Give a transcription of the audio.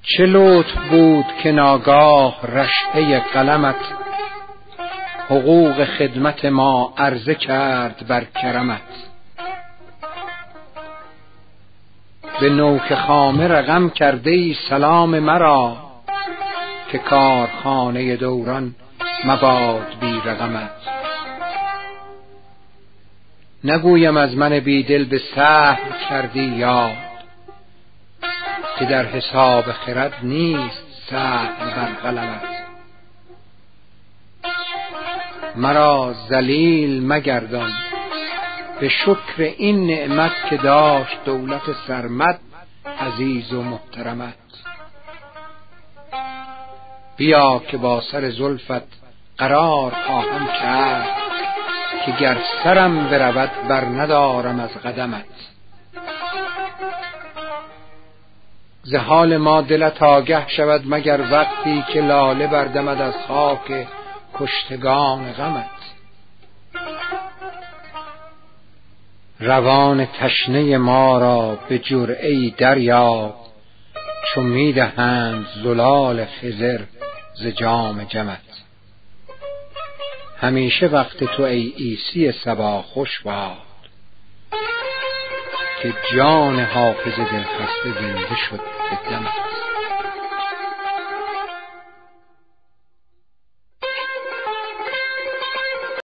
چه لطف بود که ناگاه رشته قلمت حقوق خدمت ما عرضه کرد بر کرمت. به نوک خامه رقم کرده ای سلام مرا، که کارخانه دوران مباد بی رقمت. نگویم از من بیدل به سهو کردی یاد، که در حساب خرد نیست سهو بر قلمت. مرا ذلیل مگردان به شکر این نعمت، که داشت دولت سرمد عزیز و محترمت. بیا که با سر زلفت قرار خواهم کرد، که گر سرم برود بر ندارم از قدمت. ز حال ما دلت آگه شود مگر وقتی، که لاله بردمد از خاک کشتگان غمت. روان تشنه ما را به جرعه‌ای دریاب، چو میدهند زلال خضر ز جام جمت. همیشه وقت تو ای عیسی صبا خوش باد، که جان حافظ دلخسته زنده شد به دمت.